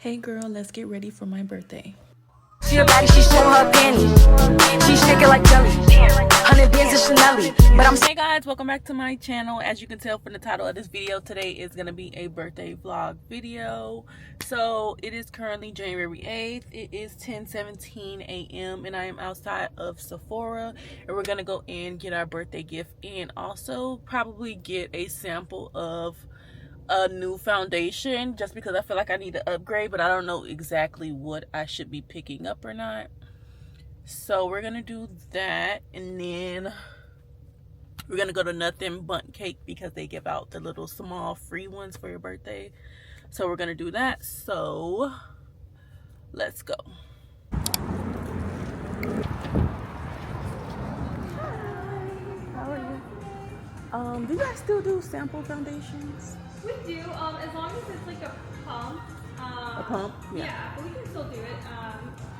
Hey girl, let's get ready for my birthday. She a baddie, she showing her panties. She shaking like jelly. 100 bands of Chanel. But I'm Hey guys, welcome back to my channel. As you can tell from the title of this video, today is gonna be a birthday vlog video. So it is currently January 8th. It is 10:17 a.m. and I am outside of Sephora, and we're gonna go and get our birthday gift and also probably get a sample of a new foundation, just because I feel like I need to upgrade, but I don't know exactly what I should be picking up or not. So we're gonna do that, and then we're gonna go to Nothing Bundt Cake because they give out the little small free ones for your birthday. So we're gonna do that. So let's go. How are you? Do you guys still do sample foundations? We do, as long as it's like a pump. A pump? Yeah, but we can still do it.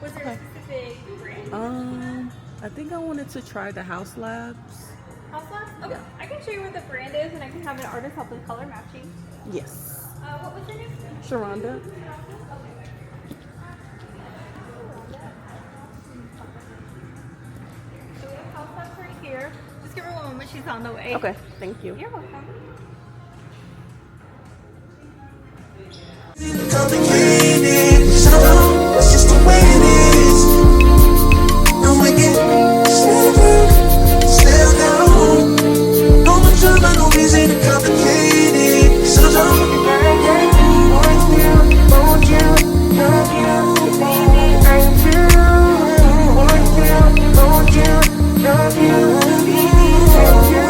Was there a specific brand? I think I wanted to try the House Labs. House Labs? Okay, Yeah. I can show you what the brand is, and I can have an artist help with color matching. Yes. What was your name? Sharonda. So we have House Labs right here. Just give her one moment, she's on the way. Okay, thank you. You're welcome. Complicated, so it's just the way it is. And we get settle down. No more drama, no reason to complicate it. So don't want you, love you, baby, thank you. Want you, love you, baby, thank you.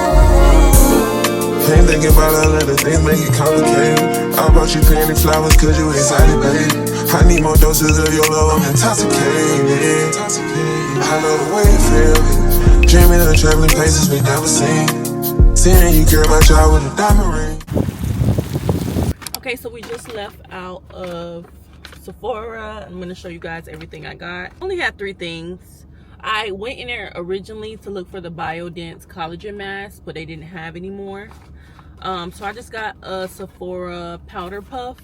Ain't thinking about all of the things make it complicated. I brought you plenty flowers cause you excited, babe. I need more doses of your love, I'm intoxicated. I love the way it feels. Dreaming of traveling places we never seen. Seeing you care about y'all with a diamond ring. Okay, so we just left out of Sephora. I'm gonna show you guys everything I got. I only had 3 things. I went in there originally to look for the Biodense collagen mask, but they didn't have any more. So I just got a Sephora powder puff.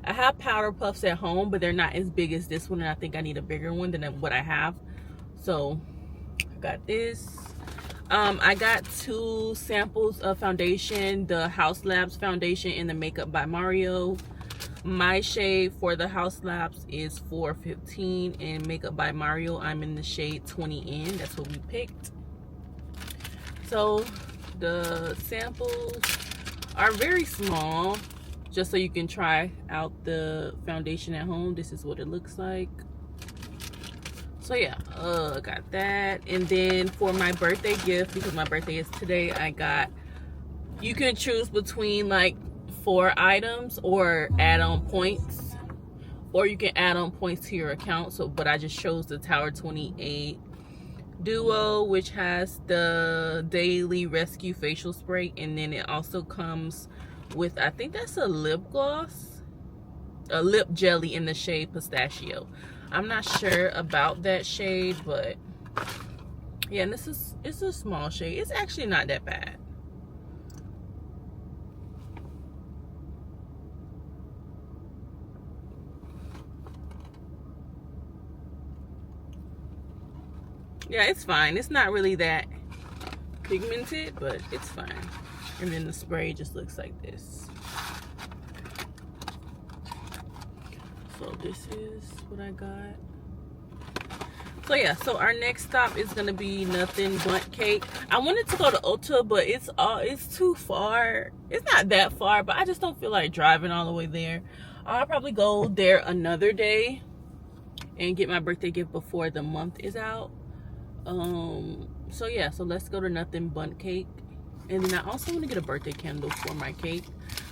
I have powder puffs at home, but they're not as big as this one, and I think I need a bigger one than what I have. So I got this. I got 2 samples of foundation, the House Labs foundation and the Makeup by Mario. My shade for the House Labs is 415, and Makeup by Mario, I'm in the shade 20N. That's what we picked. So the samples are very small, just so you can try out the foundation at home. This is what it looks like. So yeah, got that. And then for my birthday gift, because my birthday is today, I got, you can choose between like 4 items or add on points, or you can add on points to your account. So but I just chose the Tower 28 Duo, which has the Daily Rescue facial spray, and then it also comes with, I think that's a lip gloss, a lip jelly in the shade Pistachio. I'm not sure about that shade, but yeah, and it's a small shade. It's actually not that bad. Yeah, it's fine. It's not really that pigmented, but it's fine. And then the spray just looks like this. So this is what I got. So yeah, so our next stop is gonna be Nothing Bundt Cake. I wanted to go to Ulta, but it's too far. It's not that far, but I just don't feel like driving all the way there. I'll probably go there another day and get my birthday gift before the month is out. So yeah, so let's go to Nothing Bundt Cake. And then I also want to get a birthday candle for my cake.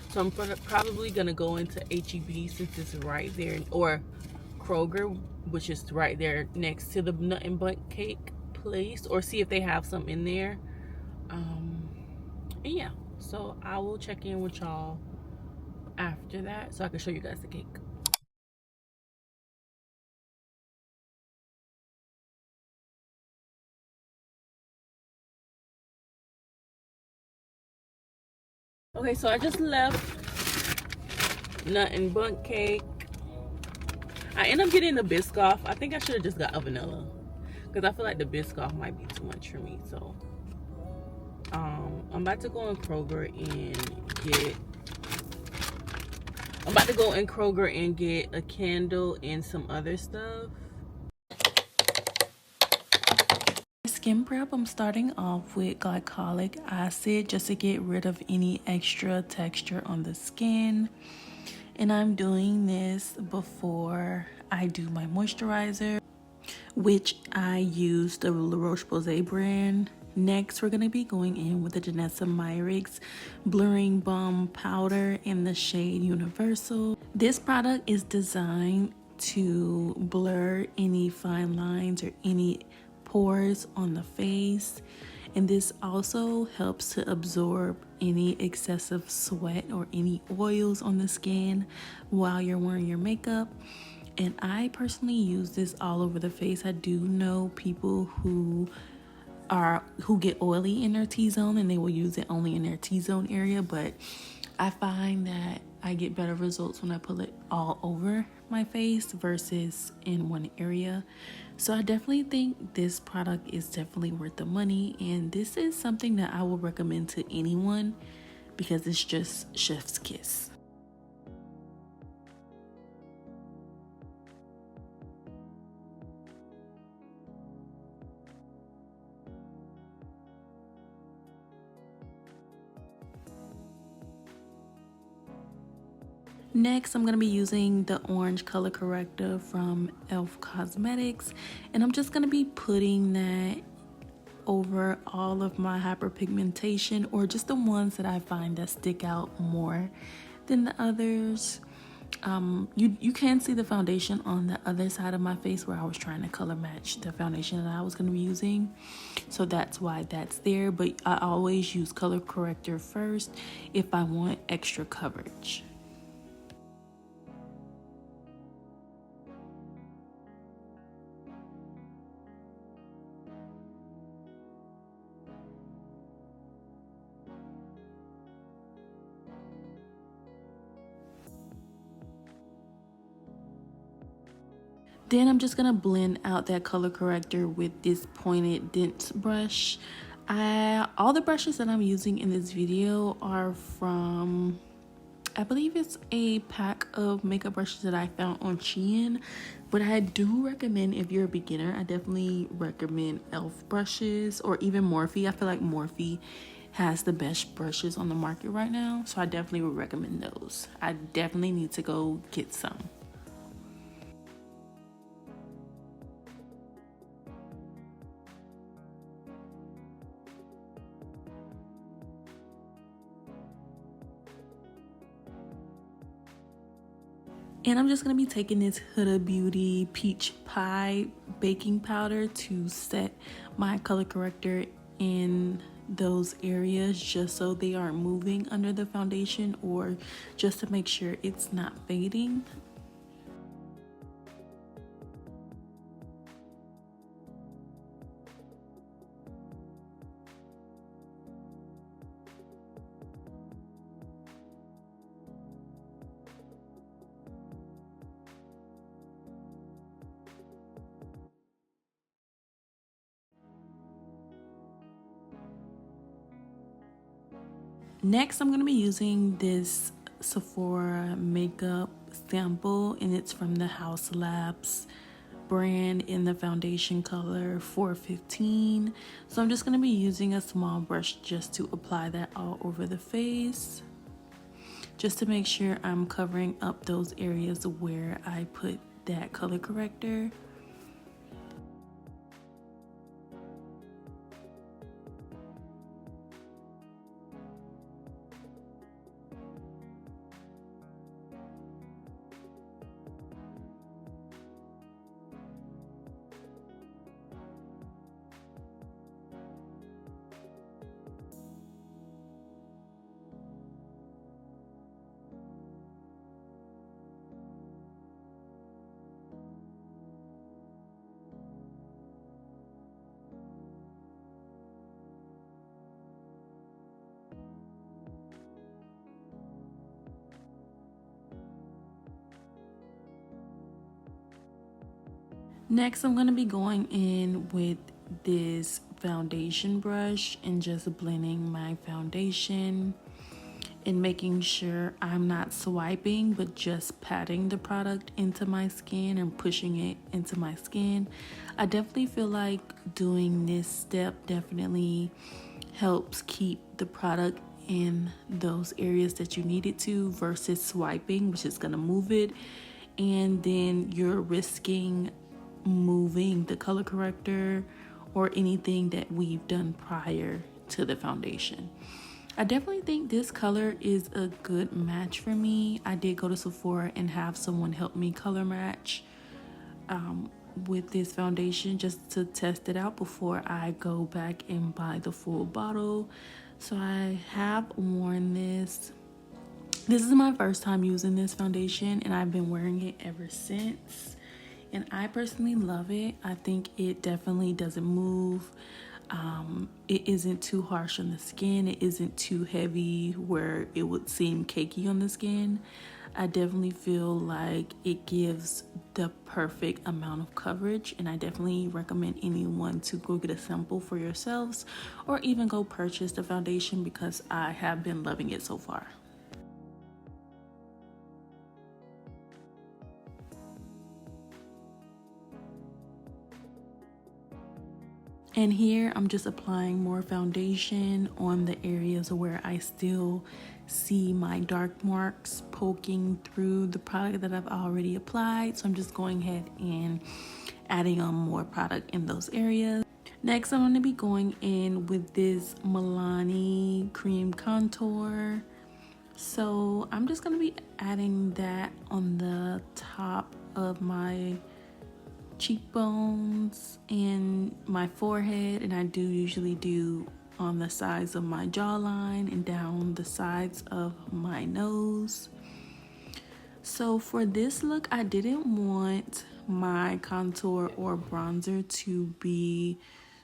So I'm probably gonna go into HEB since it's right there, or Kroger, which is right there next to the Nothing Bundt Cake place, or see if they have some in there. And yeah, so I will check in with y'all after that so I can show you guys the cake. Okay, so I just left Nothing Bundt Cake. I end up getting the Biscoff. I think I should have just got a vanilla because I feel like the Biscoff might be too much for me. So I'm about to go in Kroger and get a candle and some other stuff. Skin prep, I'm starting off with glycolic acid just to get rid of any extra texture on the skin. And I'm doing this before I do my moisturizer, which I use the La Roche-Posay brand. Next, we're going to be going in with the Janessa Myricks Blurring Balm Powder in the shade Universal. This product is designed to blur any fine lines or any pores on the face. And this also helps to absorb any excessive sweat or any oils on the skin while you're wearing your makeup. And I personally use this all over the face. I do know people who get oily in their T-zone and they will use it only in their T-zone area, but I find that I get better results when I put it all over my face versus in one area. So I definitely think this product is definitely worth the money, and this is something that I will recommend to anyone because it's just chef's kiss. Next, I'm going to be using the orange color corrector from e.l.f. Cosmetics, and I'm just going to be putting that over all of my hyperpigmentation, or just the ones that I find that stick out more than the others. You can see the foundation on the other side of my face where I was trying to color match the foundation that I was going to be using, so that's why that's there. But I always use color corrector first if I want extra coverage. Then I'm just going to blend out that color corrector with this pointed dent brush. All the brushes that I'm using in this video are from, I believe it's a pack of makeup brushes that I found on Shein. But I do recommend, if you're a beginner, I definitely recommend e.l.f. brushes or even Morphe. I feel like Morphe has the best brushes on the market right now, so I definitely would recommend those. I definitely need to go get some. And I'm just going to be taking this Huda Beauty Peach Pie baking powder to set my color corrector in those areas, just so they aren't moving under the foundation, or just to make sure it's not fading. Next, I'm going to be using this Sephora makeup sample, and it's from the House Labs brand in the foundation color 415. So I'm just going to be using a small brush just to apply that all over the face, just to make sure I'm covering up those areas where I put that color corrector. Next, I'm going to be going in with this foundation brush and just blending my foundation and making sure I'm not swiping but just patting the product into my skin and pushing it into my skin. I definitely feel like doing this step definitely helps keep the product in those areas that you need it to versus swiping, which is going to move it, and then you're risking moving the color corrector or anything that we've done prior to the foundation. I definitely think this color is a good match for me. I did go to Sephora and have someone help me color match with this foundation just to test it out before I go back and buy the full bottle. So I have worn this. This is my first time using this foundation and I've been wearing it ever since. And I personally love it. I think it definitely doesn't move. It isn't too harsh on the skin. It isn't too heavy where it would seem cakey on the skin. I definitely feel like it gives the perfect amount of coverage, and I definitely recommend anyone to go get a sample for yourselves or even go purchase the foundation because I have been loving it so far. And here I'm just applying more foundation on the areas where I still see my dark marks poking through the product that I've already applied. So I'm just going ahead and adding on more product in those areas. Next, I'm going to be going in with this Milani cream contour. So I'm just going to be adding that on the top of my cheekbones and my forehead, and I do usually do on the sides of my jawline and down the sides of my nose. So for this look, I didn't want my contour or bronzer to be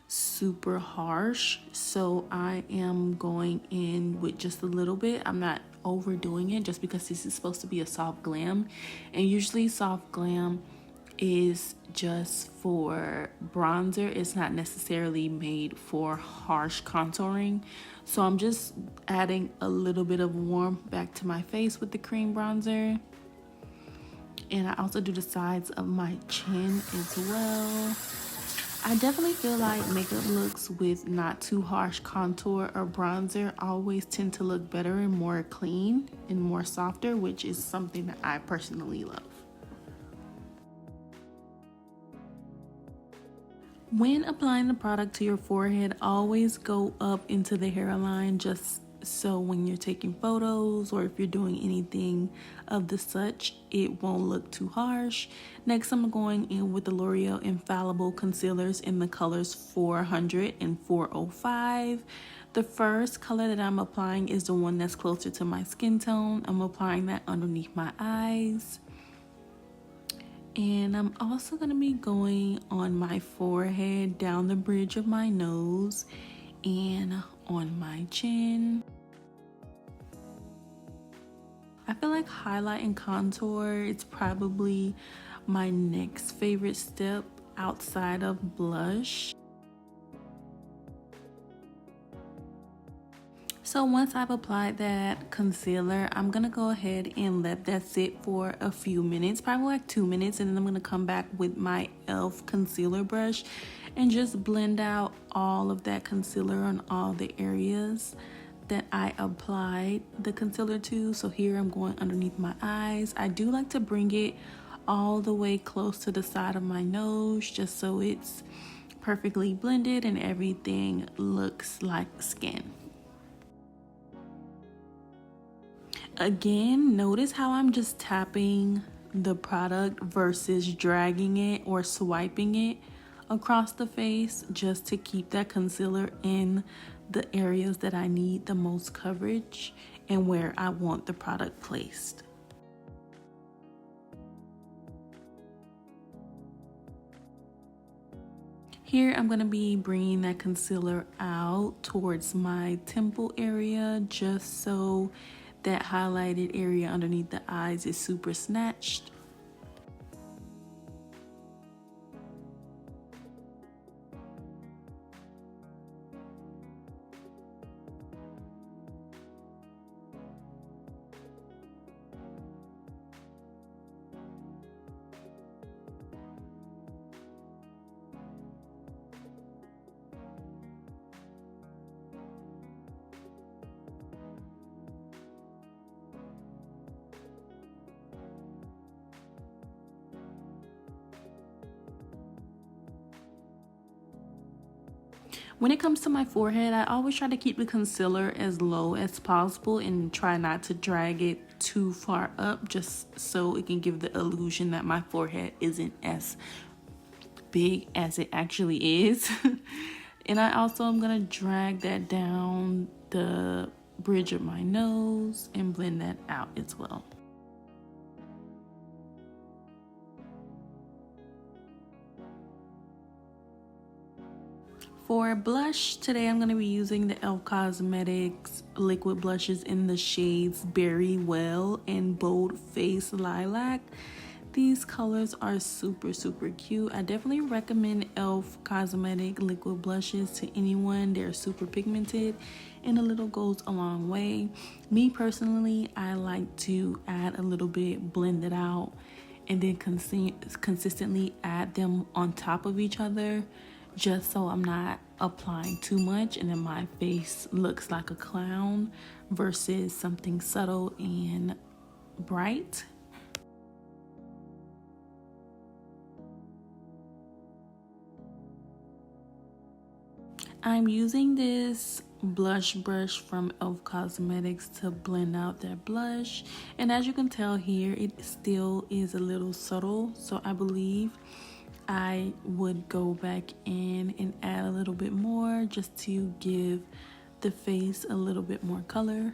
super harsh, so I am going in with just a little bit. I'm not overdoing it just because this is supposed to be a soft glam, and usually soft glam is just for bronzer. It's not necessarily made for harsh contouring. So I'm just adding a little bit of warmth back to my face with the cream bronzer. And I also do the sides of my chin as well. I definitely feel like makeup looks with not too harsh contour or bronzer always tend to look better and more clean and more softer, which is something that I personally love. When applying the product to your forehead, always go up into the hairline just so when you're taking photos or if you're doing anything of the such, it won't look too harsh. Next, I'm going in with the L'Oreal Infallible Concealers in the colors 400 and 405. The first color that I'm applying is the one that's closer to my skin tone. I'm applying that underneath my eyes. And I'm also going to be going on my forehead, down the bridge of my nose, and on my chin. I feel like highlight and contour is probably my next favorite step outside of blush. So once I've applied that concealer, I'm going to go ahead and let that sit for a few minutes, probably like 2 minutes, and then I'm going to come back with my e.l.f. concealer brush and just blend out all of that concealer on all the areas that I applied the concealer to. So here I'm going underneath my eyes. I do like to bring it all the way close to the side of my nose just so it's perfectly blended and everything looks like skin. Again, notice how I'm just tapping the product versus dragging it or swiping it across the face just to keep that concealer in the areas that I need the most coverage and where I want the product placed. Here I'm going to be bringing that concealer out towards my temple area just so that highlighted area underneath the eyes is super snatched. When it comes to my forehead, I always try to keep the concealer as low as possible and try not to drag it too far up, just so it can give the illusion that my forehead isn't as big as it actually is. And I also am gonna drag that down the bridge of my nose and blend that out as well. For blush, today I'm going to be using the e.l.f. Cosmetics liquid blushes in the shades Berry Well and Bold Face Lilac. These colors are super cute. I definitely recommend e.l.f. Cosmetic liquid blushes to anyone. They're super pigmented and a little goes a long way. Me personally, I like to add a little bit, blend it out, and then consistently add them on top of each other, just so I'm not applying too much and then my face looks like a clown versus something subtle and bright. I'm using this blush brush from e.l.f. Cosmetics to blend out that blush, and as you can tell here, it still is a little subtle, so I believe I would go back in and add a little bit more just to give the face a little bit more color.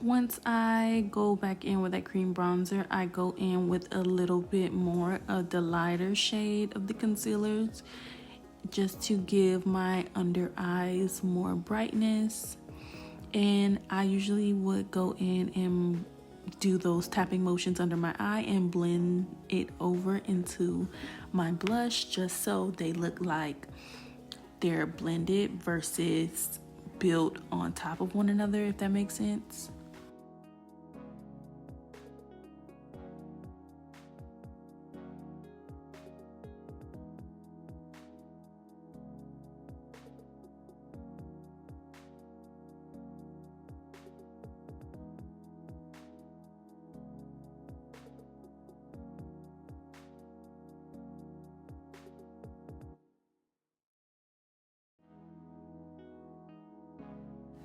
Once I go back in with that cream bronzer, I go in with a little bit more of the lighter shade of the concealers just to give my under eyes more brightness. And I usually would go in and do those tapping motions under my eye and blend it over into my blush just so they look like they're blended versus built on top of one another, if that makes sense.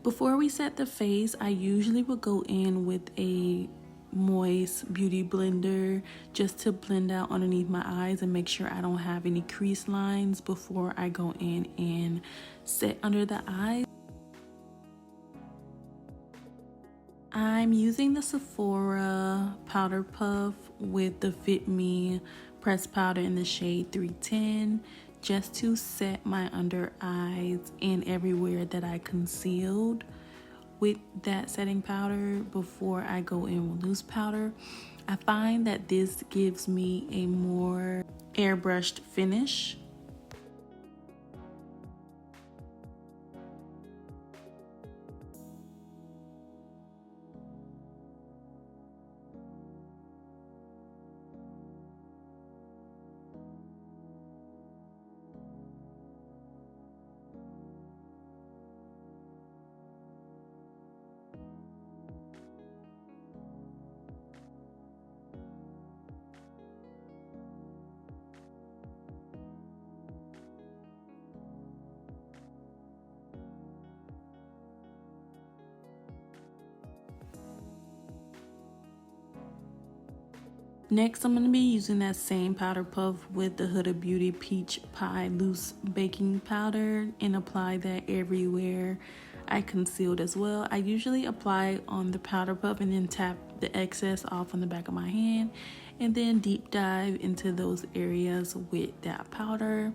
Before we set the face, I usually would go in with a moist beauty blender just to blend out underneath my eyes and make sure I don't have any crease lines before I go in and set under the eyes. I'm using the Sephora powder puff with the Fit Me pressed powder in the shade 310 just to set my under eyes and everywhere that I concealed with that setting powder before I go in with loose powder. I find that this gives me a more airbrushed finish. Next, I'm going to be using that same powder puff with the Huda Beauty Peach Pie Loose Baking Powder and apply that everywhere I concealed as well. I usually apply on the powder puff and then tap the excess off on the back of my hand and then deep dive into those areas with that powder.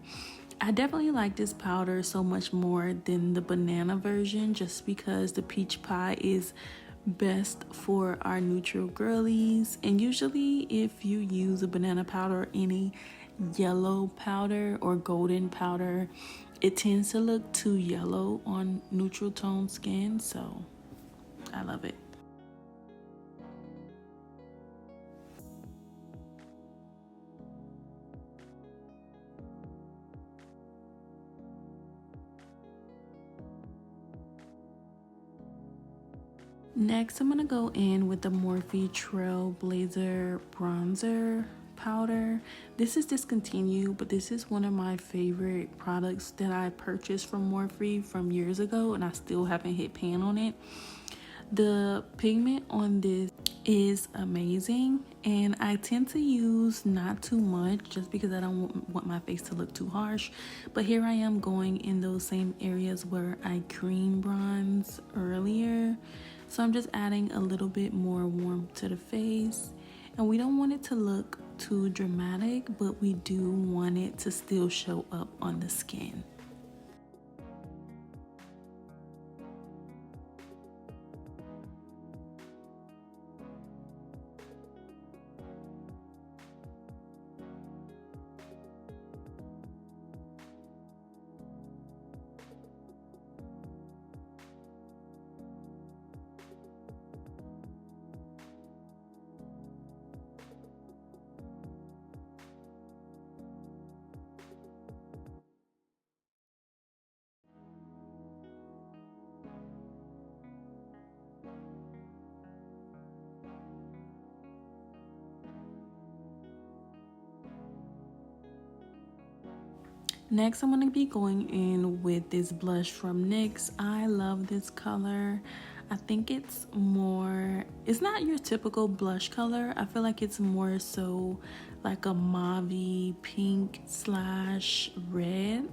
I definitely like this powder so much more than the banana version just because the peach pie is best for our neutral girlies, and usually if you use a banana powder or any yellow powder or golden powder, it tends to look too yellow on neutral tone skin, so I love it. Next, I'm going to go in with the Morphe Trailblazer bronzer powder. This is discontinued, but this is one of my favorite products that I purchased from Morphe from years ago, and I still haven't hit pan on it. The pigment on this is amazing, and I tend to use not too much just because I don't want my face to look too harsh. But here I am going in those same areas where I cream bronze earlier. So I'm just adding a little bit more warmth to the face. And we don't want it to look too dramatic, but we do want it to still show up on the skin. Next, I'm going to be going in with this blush from NYX. I love this color. I think it's not your typical blush color. I feel like it's more so like a mauve pink slash red,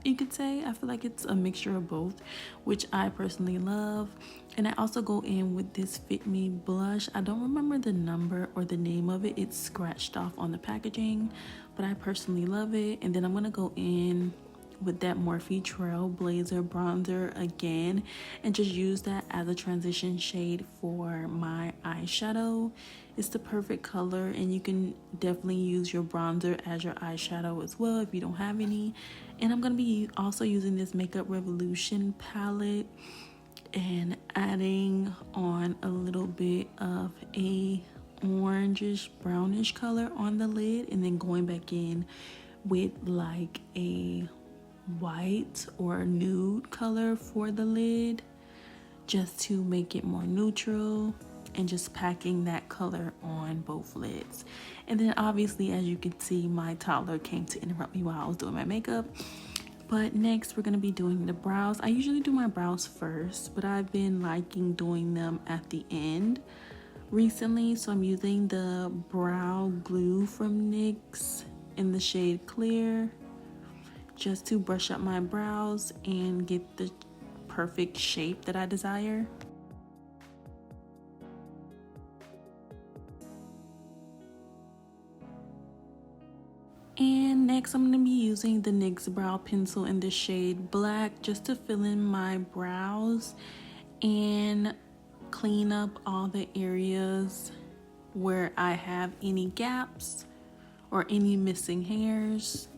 you could say. I feel like it's a mixture of both, which I personally love. And I also go in with this Fit Me blush. I don't remember the number or the name of it. It's scratched off on the packaging, but I personally love it. And then I'm gonna go in with that Morphe Trailblazer bronzer again and just use that as a transition shade for my eyeshadow. It's the perfect color, and you can definitely use your bronzer as your eyeshadow as well if you don't have any. And I'm gonna be also using this Makeup Revolution palette and adding on a little bit of a orangish brownish color on the lid, and then going back in with like a white or a nude color for the lid just to make it more neutral, and just packing that color on both lids. And then obviously, as you can see, my toddler came to interrupt me while I was doing my makeup. But next we're going to be doing the brows. I usually do my brows first, but I've been liking doing them at the end recently, so I'm using the brow glue from NYX in the shade Clear just to brush up my brows and get the perfect shape that I desire. And next I'm going to be using the NYX brow pencil in the shade Black just to fill in my brows and clean up all the areas where I have any gaps or any missing hairs.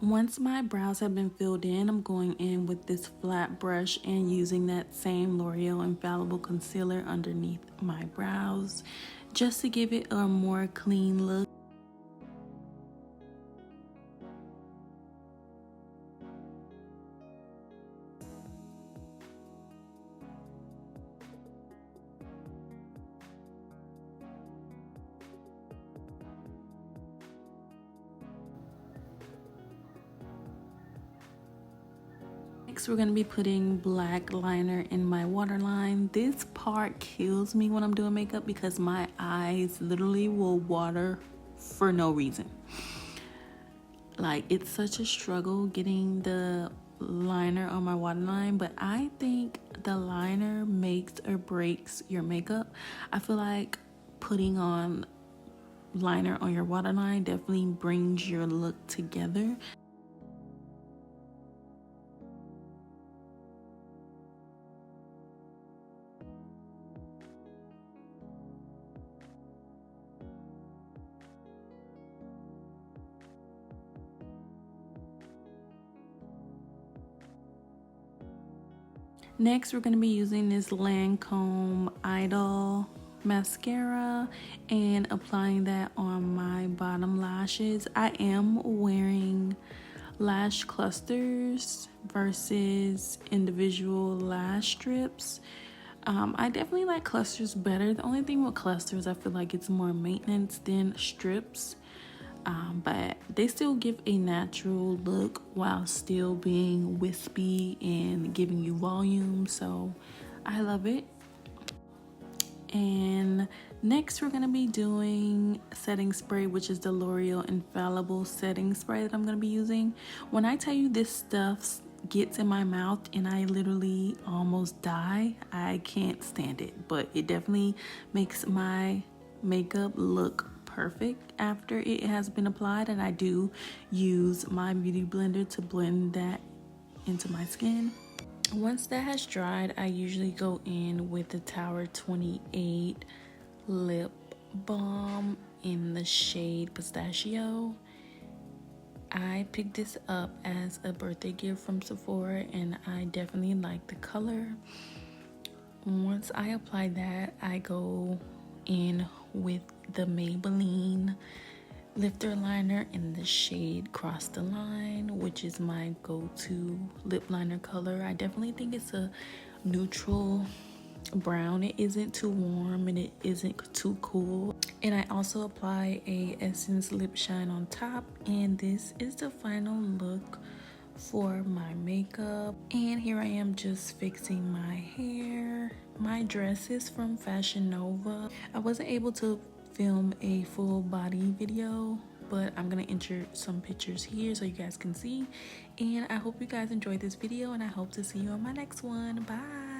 Once my brows have been filled in, I'm going in with this flat brush and using that same L'Oreal Infallible Concealer underneath my brows just to give it a more clean look. Next, we're going to be putting black liner in my waterline. This part kills me when I'm doing makeup because my eyes literally will water for no reason. Like, it's such a struggle getting the liner on my waterline, but I think the liner makes or breaks your makeup. I feel like putting on liner on your waterline definitely brings your look together. Next, we're going to be using this Lancome Idol mascara and applying that on my bottom lashes. I am wearing lash clusters versus individual lash strips. I definitely like clusters better. The only thing with clusters, I feel like it's more maintenance than strips. But they still give a natural look while still being wispy and giving you volume, so I love it. And next we're going to be doing setting spray, which is the L'Oreal Infallible setting spray that I'm going to be using. When I tell you this stuff gets in my mouth and I literally almost die, I can't stand it, but it definitely makes my makeup look perfect after it has been applied. And I do use my beauty blender to blend that into my skin. Once that has dried, I usually go in with the Tower 28 lip balm in the shade Pistachio. I picked this up as a birthday gift from Sephora and I definitely like the color. Once I apply that, I go in with the Maybelline lifter liner in the shade Cross the Line, which is my go-to lip liner color. I definitely think it's a neutral brown. It isn't too warm and it isn't too cool. And I also apply a Essence lip shine on top, and this is the final look for my makeup. And here I am just fixing my hair. My dress is from Fashion Nova. I wasn't able to film a full body video, but I'm gonna insert some pictures here so you guys can see. And I hope you guys enjoyed this video, and I hope to see you on my next one. Bye.